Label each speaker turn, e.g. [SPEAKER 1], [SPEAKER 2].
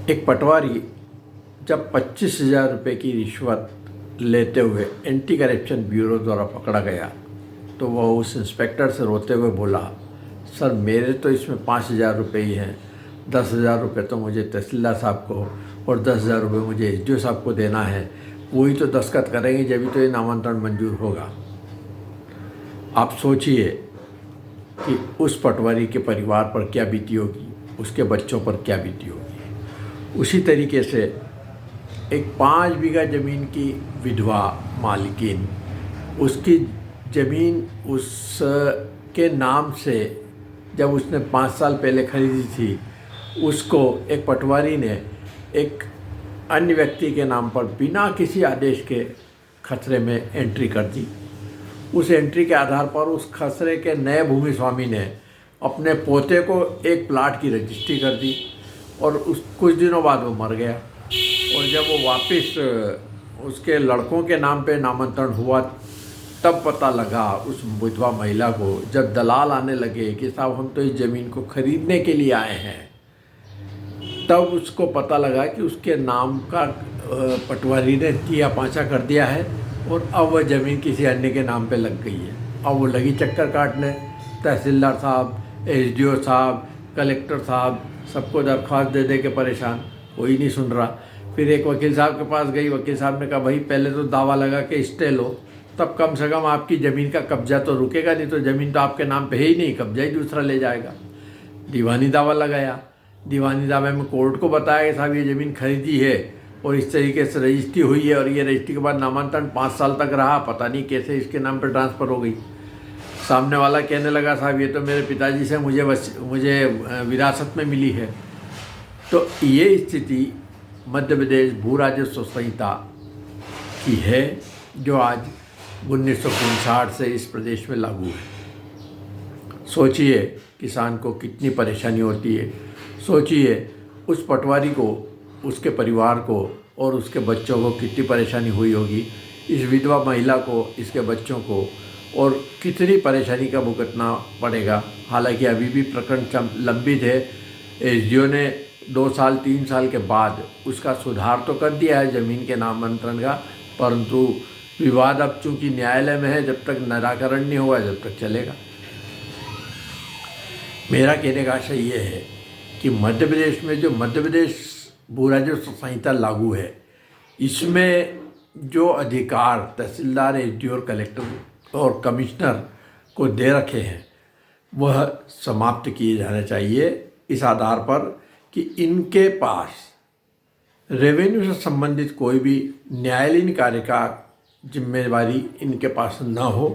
[SPEAKER 1] एक पटवारी जब 25,000 रुपये की रिश्वत लेते हुए एंटी करप्शन ब्यूरो द्वारा पकड़ा गया तो वह उस इंस्पेक्टर से रोते हुए बोला, सर मेरे तो इसमें 5,000 रुपये ही हैं, 10,000 रुपये तो मुझे तहसीलदार साहब को और 10,000 रुपये मुझे एसडीओ साहब को देना है, वही तो दस्तखत करेंगे जब तो ये नामांतरण मंजूर होगा। आप सोचिए कि उस पटवारी के परिवार पर क्या बीती होगी, उसके बच्चों पर क्या बीती होगी। उसी तरीके से एक 5 बीघा ज़मीन की विधवा मालकिन, उसकी ज़मीन उसके नाम से जब उसने 5 साल पहले खरीदी थी, उसको एक पटवारी ने एक अन्य व्यक्ति के नाम पर बिना किसी आदेश के खसरे में एंट्री कर दी। उस एंट्री के आधार पर उस खसरे के नए भूमि स्वामी ने अपने पोते को एक प्लाट की रजिस्ट्री कर दी और उस कुछ दिनों बाद वो मर गया। और जब वो वापस उसके लड़कों के नाम पे नामांतरण हुआ तब पता लगा उस विधवा महिला को, जब दलाल आने लगे कि साहब हम तो इस ज़मीन को खरीदने के लिए आए हैं, तब उसको पता लगा कि उसके नाम का पटवारी ने तिया पाँचा कर दिया है और अब वह ज़मीन किसी अन्य के नाम पे लग गई है। अब वो लगी चक्कर काटने, तहसीलदार साहब, एसडीओ साहब, कलेक्टर साहब सबको दरख्वास्त दे के परेशान, कोई नहीं सुन रहा। फिर एक वकील साहब के पास गई, वकील साहब ने कहा भाई पहले तो दावा लगा के स्टे लो, तब कम से कम आपकी ज़मीन का कब्जा तो रुकेगा, नहीं तो ज़मीन तो आपके नाम पे है ही नहीं, कब्जा ही दूसरा ले जाएगा। दीवानी दावा लगाया, दीवानी दावे में कोर्ट को बताया कि साहब ये ज़मीन खरीदी है और इस तरीके से रजिस्ट्री हुई है और ये रजिस्ट्री के बाद नामांतरण 5 साल तक रहा, पता नहीं कैसे इसके नाम पर ट्रांसफ़र हो गई। सामने वाला कहने लगा साहब ये तो मेरे पिताजी से मुझे विरासत में मिली है। तो ये स्थिति मध्य प्रदेश भू राजस्व संहिता की है जो आज 1959 से इस प्रदेश में लागू है। सोचिए किसान को कितनी परेशानी होती है, सोचिए उस पटवारी को, उसके परिवार को और उसके बच्चों को कितनी परेशानी हुई होगी, इस विधवा महिला को, इसके बच्चों को, और कितनी परेशानी का भुगतना पड़ेगा। हालांकि अभी भी प्रकरण लंबित है। एसडीओ ने 2 साल 3 साल के बाद उसका सुधार तो कर दिया है ज़मीन के नामांतरण का, परंतु विवाद अब चूँकि न्यायालय में है, जब तक निराकरण नहीं होगा जब तक चलेगा। मेरा कहने का आशय ये है कि मध्य प्रदेश में जो मध्य प्रदेश भू राजस्व संहिता लागू है, इसमें जो अधिकार तहसीलदार, एसडीओ और कलेक्टर और कमिश्नर को दे रखे हैं वह समाप्त किए जाने चाहिए, इस आधार पर कि इनके पास रेवेन्यू से संबंधित कोई भी न्यायालयीन कार्य का जिम्मेदारी इनके पास न हो